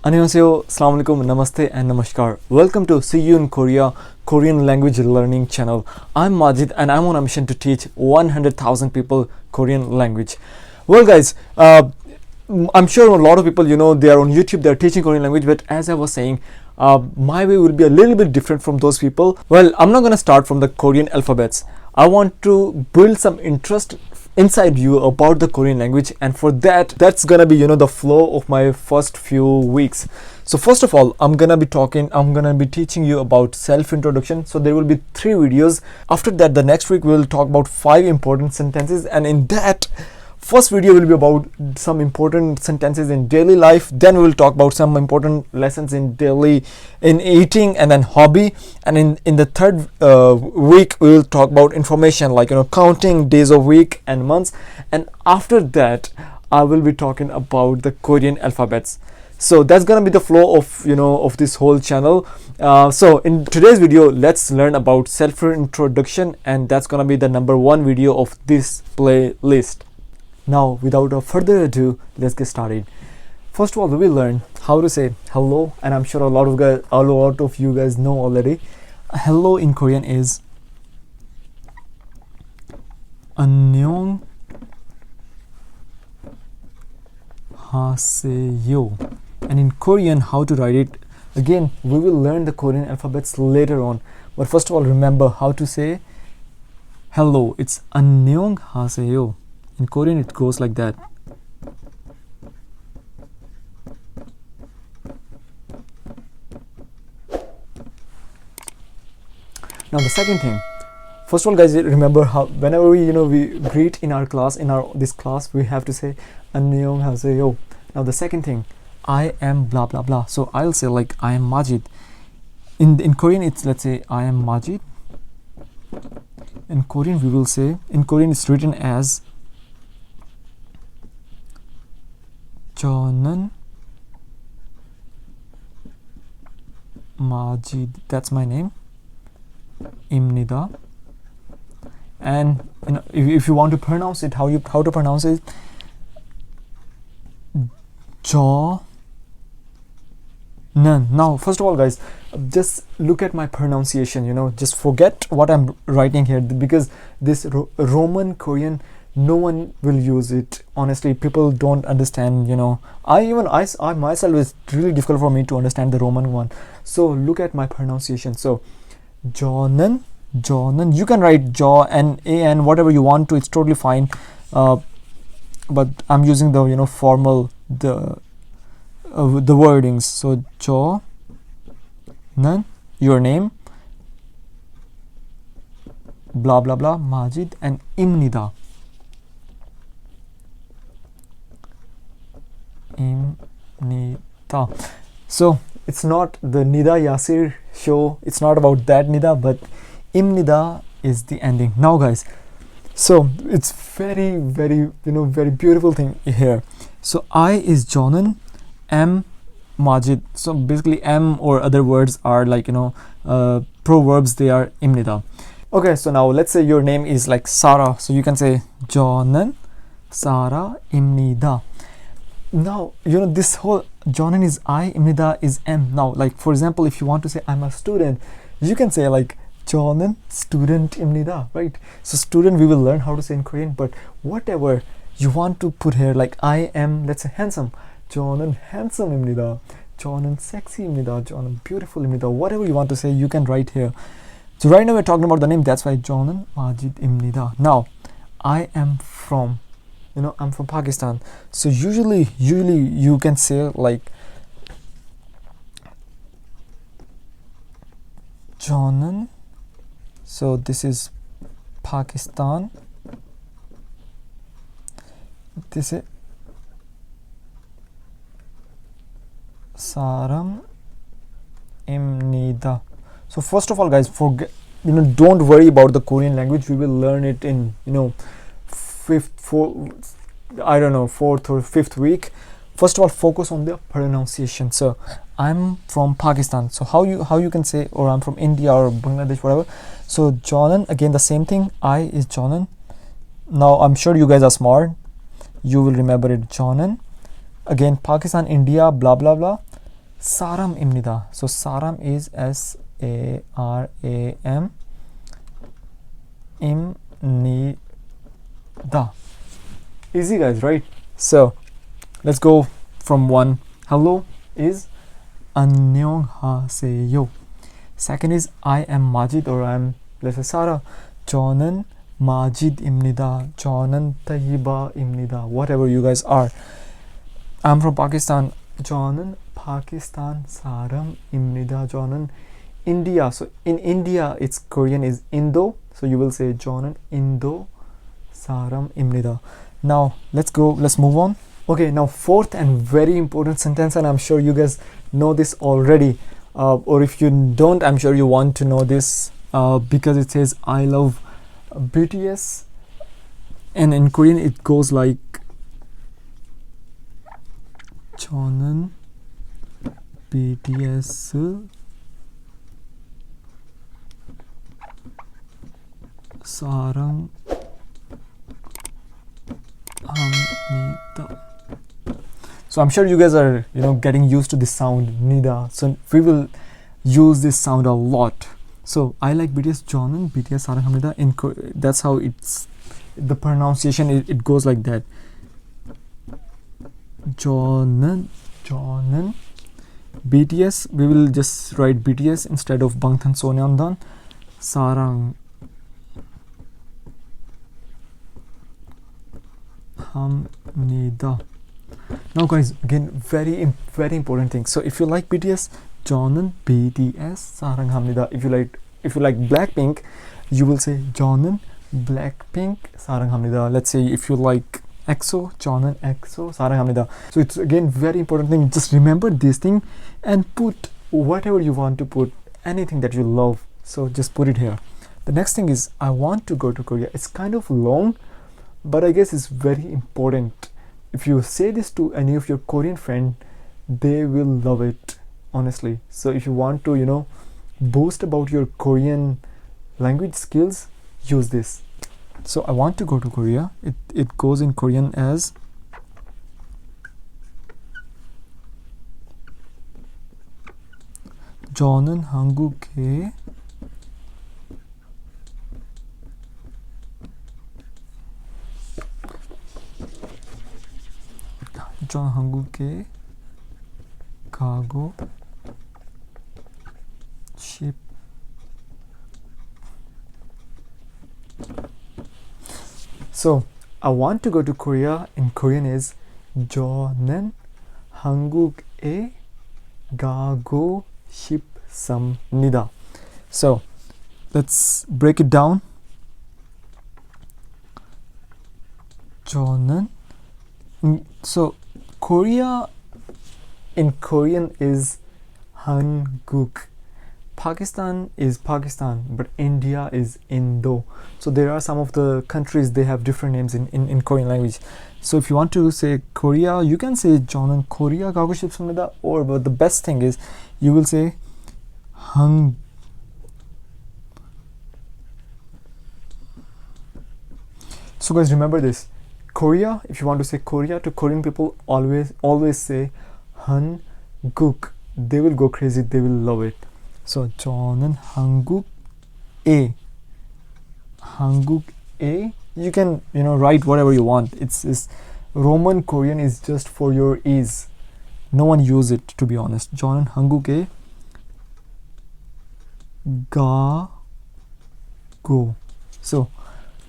Annyeonghaseyo, Assalamu alaikum, Namaste and Namaskar. Welcome to See You in Korea, Korean language learning channel. I'm Majid and I'm on a mission to teach 100,000 people Korean language. Well guys, I'm sure a lot of people, they are on YouTube, they're teaching Korean language, but as I was saying, my way will be a little bit different from those people. Well, I'm not going to start from the Korean alphabets. I want to build some interest inside you about the Korean language, and for that's gonna be the flow of my first few weeks. So first of all, I'm gonna be teaching you about self-introduction. So there will be 3 videos. After that, the next week we'll talk about 5 important sentences, and in that first video will be about some important sentences in daily life. Then we will talk about some important lessons in eating and then hobby. And in the third week we will talk about information like counting days of week and months. And after that I will be talking about the Korean alphabets. So that's gonna be the flow of of this whole channel. So in today's video, let's learn about self-introduction, and that's gonna be the number 1 video of this playlist. Now, without a further ado, let's get started. First of all, we will learn how to say hello, and I'm sure a lot of you guys know already. Hello in Korean is 안녕하세요. And in Korean, how to write it? Again, we will learn the Korean alphabets later on. But first of all, remember how to say hello. It's 안녕하세요. In Korean, it goes like that. Now the second thing, first of all, guys, remember how whenever we greet in our class, this class, we have to say 안녕하세요. Now the second thing, I am blah blah blah. So I'll say like I am Majid. In Korean, it's, let's say, I am Majid. In Korean, we will say, in Korean it's written as 저는 Majid, that's my name, 입니다. And if you want to pronounce it, how to pronounce it, 저는. Now first of all, guys, just look at my pronunciation. Just forget what I'm writing here, because this Roman Korean, no one will use it. Honestly, people don't understand. I myself, is really difficult for me to understand the Roman one. So look at my pronunciation. So 저는, you can write jaw and an, whatever you want to, it's totally fine. But I'm using the formal, the wordings. So 저는, your name, blah blah blah, Majid, and 입니다. So it's not the Nida Yasir show, it's not about that Nida, but Imnida is the ending. Now guys, so it's very very beautiful thing here. So I is Jonan, M Majid. So basically M or other words are like proverbs, they are Imnida. Okay, so now let's say your name is like Sarah, so you can say 저는 사라입니다. Now this whole Jonan is I, Imnida is M. Now, like for example, if you want to say I'm a student, you can say like 저는 student 입니다, right? So student we will learn how to say in Korean, but whatever you want to put here, like I am, let's say, handsome, 저는 handsome입니다, 저는 sexy입니다, 저는 beautiful입니다, whatever you want to say, you can write here. So right now we're talking about the name, that's why 저는 마지드입니다. Now I am from, I'm from Pakistan. So usually you can say like 저는, so this is Pakistan, this is 사람입니다. So first of all, guys, forget, don't worry about the Korean language. We will learn it in fourth or fifth week. First of all, focus on the pronunciation. So I'm from Pakistan, so how you can say, or I'm from India or Bangladesh, whatever. So Jonan, again the same thing, I is Jonan. Now I'm sure you guys are smart, you will remember it. Jonan, again Pakistan, India, blah blah blah. Saram imnida. So saram is SARAM imnida. Easy guys, right? So let's go from one. Hello is 안녕하세요. Second is I am Majid, or I am, let's say, Sarah. 저는 Majid입니다. 저는 타이바입니다. Whatever you guys are. I'm from Pakistan. 저는 Pakistan 사람입니다. 저는 India. So in India, its Korean is Indo. So you will say 저는 인도 사람입니다. Now let's move on. Okay, now fourth and very important sentence, and I'm sure you guys know this already, or if you don't, I'm sure you want to know this, because it says I love BTS, and in Korean it goes like 저는 BTS 사랑합니다. So I'm sure you guys are, getting used to this sound, nida. So we will use this sound a lot. So I like BTS. 저는 BTS 사랑합니다. That's how it's the pronunciation. It goes like that. 저는 BTS. We will just write BTS instead of 방탄소년단 사랑합니다. Now guys, again, very important thing. So if you like BTS, 저는 BTS 사랑합니다. If you like Blackpink, you will say 저는 Blackpink 사랑합니다. Let's say if you like EXO, 저는 EXO 사랑합니다. So it's again very important thing. Just remember this thing and put whatever you want to put, anything that you love. So just put it here. The next thing is I want to go to Korea. It's kind of long, but I guess it's very important. If you say this to any of your Korean friend, they will love it, honestly. So if you want to, boost about your Korean language skills, use this. So I want to go to Korea. It goes in Korean as 저는 한국에 가고 싶. So I want to go to Korea in Korean is 저는 한국에 가고 싶습니다. So let's break it down. 저는 so Korea in Korean is 한국. Pakistan is Pakistan, but India is Indo. So there are some of the countries, they have different names in Korean language. So if you want to say Korea, you can say 저는 코리아 가고 싶습니다, or but the best thing is you will say So guys, remember this. Korea, if you want to say Korea to Korean people, always say 한국. They will go crazy, they will love it. So 저는 한국에. You can write whatever you want. It's Roman Korean is just for your ease. No one use it, to be honest. 저는 한국에 가고. So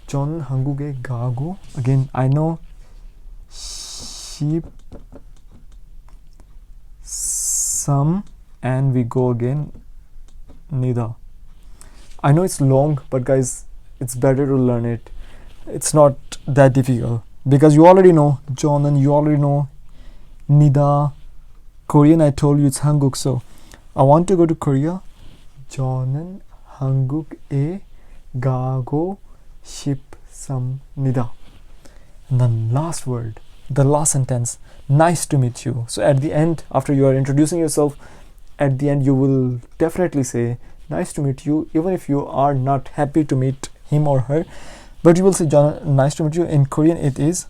저는 한국에 가고. Again, I know some, and we go again neither. I know it's long, but guys, it's better to learn it. It's not that difficult because you already know 저는, you already know 니다. Korean, I told you it's 한국. So I want to go to Korea. 저는 한국에 가고 싶습니다. And the last word, the last sentence, nice to meet you. So at the end, after you are introducing yourself, at the end you will definitely say nice to meet you, even if you are not happy to meet him or her, but you will say John, nice to meet you. In Korean it is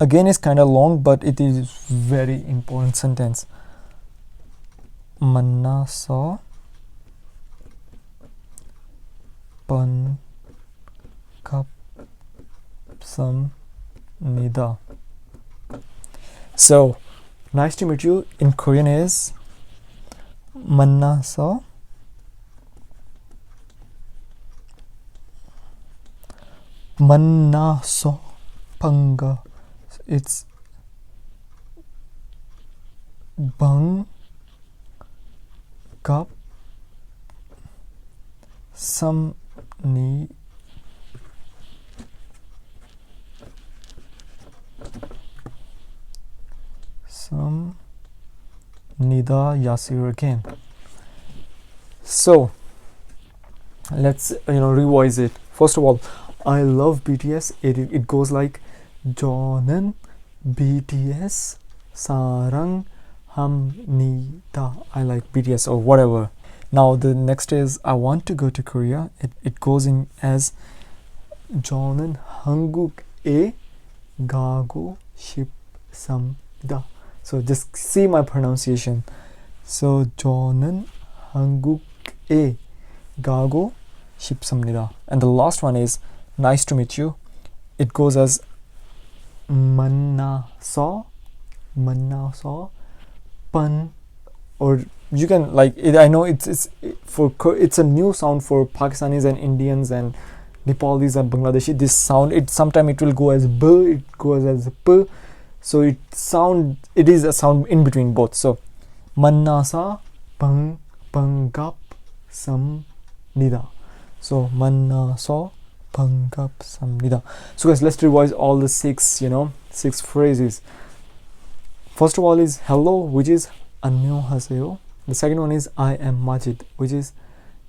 again is kind of long, but it is very important sentence. 만나서 반갑습니다. So nice to meet you in Korean is 만나서 반가. It's samnida Yasir again. So let's revise it. First of all, I love BTS. It goes like 저는 BTS 사랑합니다. I like BTS or whatever. Now the next is I want to go to Korea. It goes in as 저는 한국에 가고 싶습니다. So just see my pronunciation. So 저는 한국에 가고 싶습니다. And the last one is nice to meet you. It goes as 만나서 pan, or you can like it. I know it's a new sound for Pakistanis and Indians and Nepalis and Bangladeshi. This sound, sometimes it will go as b, it goes as p, so it is a sound in between both. So 만나서 반갑습니다. So 만나서 반갑습니다. So guys, let's revise all the six phrases. First of all is hello, which is 안녕하세요. The second one is I am Majid, which is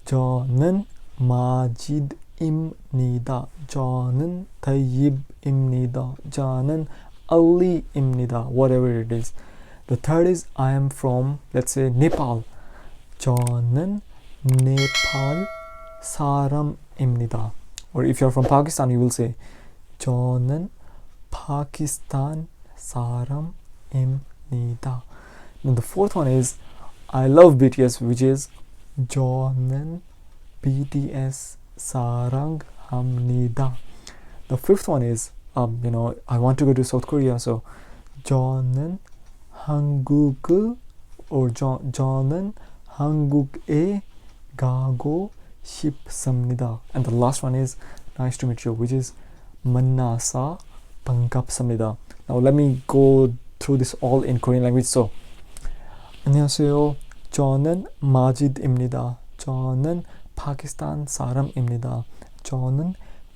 저는 Majid입니다. 저는 타입입니다. 저는 Ali입니다. Whatever it is. The third is I am from, let's say, Nepal. 저는 네팔 사람입니다. Or if you're from Pakistan, you will say 저는 파키스탄 사람입니다. And the fourth one is I love BTS, which is 저는 BTS 사랑합니다. The fifth one is I want to go to South Korea, so 저는 한국을 or 저는 한국에 가고 싶습니다. And the last one is nice to meet you, which is 만나서 반갑습니다. Now let me go through this all in Korean language. So 안녕하세요. 저는 마지드입니다. 저는 파키스탄 사람입니다. 저는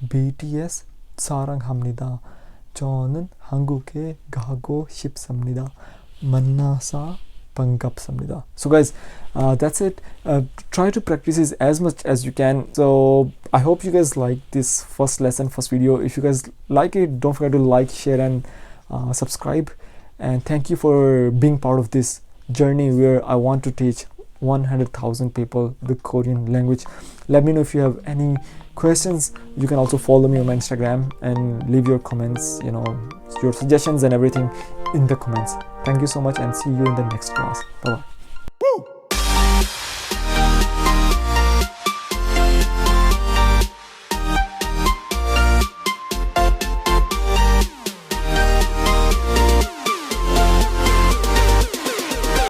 BTS 사랑합니다. 저는 한국에 가고 싶습니다. 만나서 반갑습니다. So guys, that's it. Try to practice this as much as you can. So I hope you guys like this first video. If you guys like it, don't forget to like, share and subscribe. And thank you for being part of this journey where I want to teach 100,000 people the Korean language. Let me know if you have any questions. You can also follow me on my Instagram and leave your comments, your suggestions and everything in the comments. Thank you so much and see you in the next class. Bye bye.